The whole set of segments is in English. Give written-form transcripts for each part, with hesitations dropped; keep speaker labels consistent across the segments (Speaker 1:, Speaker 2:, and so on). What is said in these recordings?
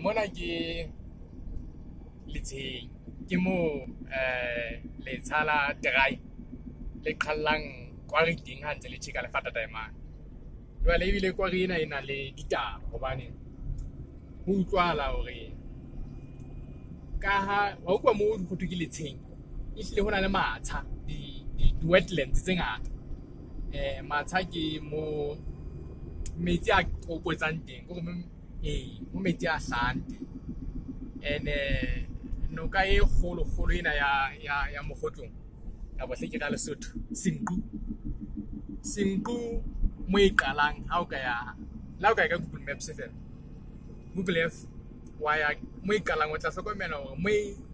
Speaker 1: Mona ke letsheng ke mo le tshala terai le qhallang kwari teng ha ntse le tjheka lefata taemane jwale ebile kwari ena e na le ditaba hobane ho utlwala hore ka ha wa utlwa mo ho thwe ke letsheng ehlile ho na le matsha di wetlands tse ngata matsha ke mo metsi a kokotsang teng go mo metsi a hlang teng ene noka e kgolo ena ya mogotlong ya bohle ke ka Lesotho Senqu mo e qalang ha o ka ya ka Google Maps fela Google Earth wa ya mo e qalang o tla hlokomela hore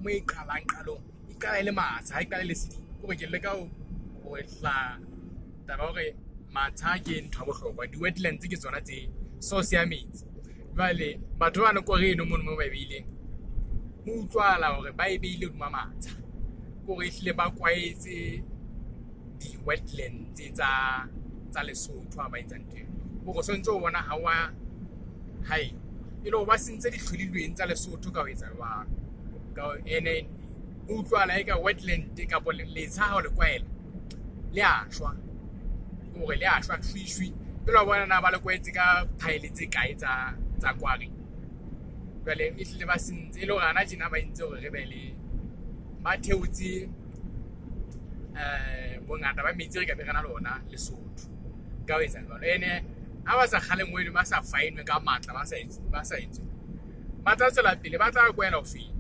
Speaker 1: mo e qalang qalong e qala ile matsha ha e qala le sedi o ke le ka o hla taba hore matsha ke ntho bohlokwa di wetlands ke tsona tse source ya metsi vale batho ba nako reno mo ba beileng ho utlwala hore ba e beile duma matsha gore ehlile ba kwaetse di wetlands tsa Lesotho ha ba etsang teng go sontse o bona ha wa hai ile o ba sentse di hlodilweng tsa Lesotho ka ho etsa jwalo ka ene utlwala eka wetland ka bo le tshaho le kwaela le a shwa gore le a shwa shwi pele bona na ba le kwaetse ka pile tse kae tsa kwari jwale ehlile ba sentse le gana jina ba intse gore re be le ba theotse bongata ba metsi re ka begana lona Lesotho ka ho etsa jwalo ene ha ba sa kgale ngwele ba sa fainwe ka matla ba sa etse ba tla tsela pele ba tla kwela ho feta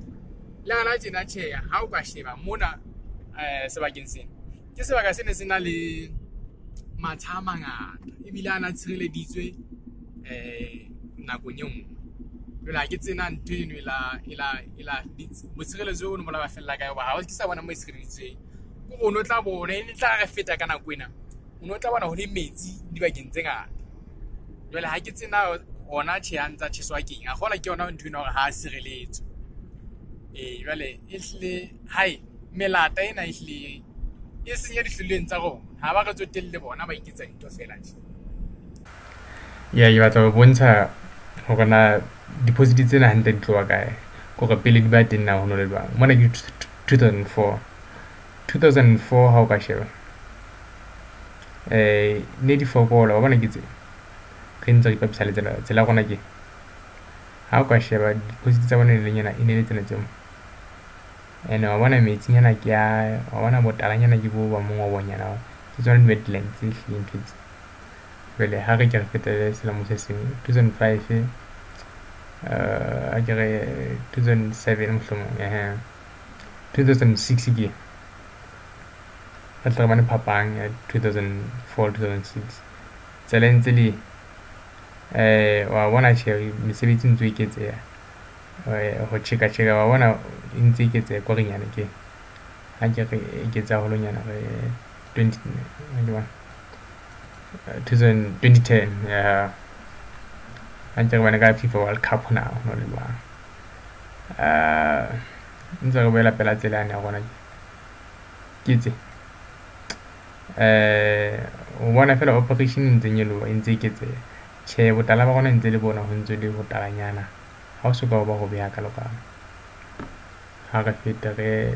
Speaker 1: le gana jina tjheya ha o ka sheba mona sebakeng sena ke sebaka sene se na le matsha a mangata ebile ana tshireleditswe nakong e nngwe jwale ke tsena ntho eno ela botshireletso o no mola ba fella ka yo ba ha o ke sa bona mo tshireleditsweng go bono tla bona e tla re feta ka nako ena o no tla bona ho le metsi di bakeng tse ngata jwale ha ke tsena ona tsheyantsa tsheswa keng a gona ke yona ntho ena hore ha a sireletswe jwale ehlile hai melata ena ehlile e senya dihloleng tsa rona ha ba re tsotelle bona ba iketsa ntho fela nje
Speaker 2: ke batla go bontsha gore na deposit tsena hantle di tloa kae gore pele di ba teng na ho no le bang mona ke 2004 ha o ka sheba ne di fokola wa bona ke tse re ntse re ipapisa le tsela gona ke ha o ka sheba deposit tsa bona le nyana e ne le tsena tseo ene wa bona metsinyana ke ya wa bona botalanyana ke bo ba mongwe wa bonyana ke tsona di-wetlands e hlileng ntho jwale ha re ke re fetele selemo se seng 2005 a ke re 2007 mohlomong 2006 ke re tla re bane phapang ya 2004-2006 tsela e ntse le wa bona mesebetsi ntse e eketseha go tjeka wa bona e ntse e eketseha kwa renyana ke ha ke re eketsa holonyana re 2010 ya ha ke re bana ka FIFA World Cup now no le ba ntse re boela pela tsela ya rona ke tse o bona fela operation ntse nyelo e ntse eketseha tjhe botala ba gona ntse le bona ho ntse le botalanyana ha o soka ba go beha ka lokana ha re feta re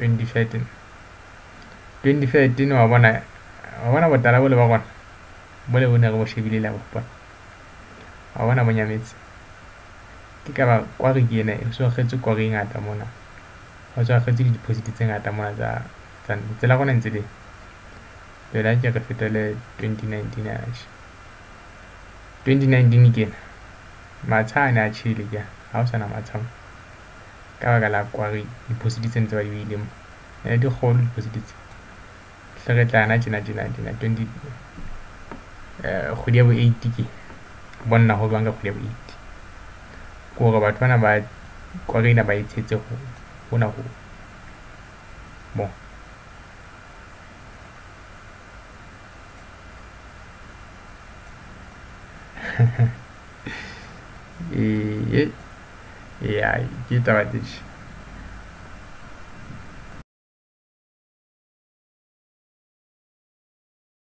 Speaker 2: 2013 wa bona botala bo le ba gona bo le bona re bo shebile la bopa wa bona bonyametse ke ka ba kwa re ke ena e so kgetse kwa re ngata mona ho tswa kgetse di deposit tse ngata mona tsa tsela gona ntse le pela ke re fetele 2019 ke matsha a chile ke ha o sana matsha ka baka la kwa re deposit tse ntse ba di beile mo di kgolo deposit tse hle re tla na tjena 20 kgwedi ya bo 80 ke bona ho banga kgwedi ya bo 80 gore batho bana ba kwa re ina ba itsetse hona ho bon ya ke taba tse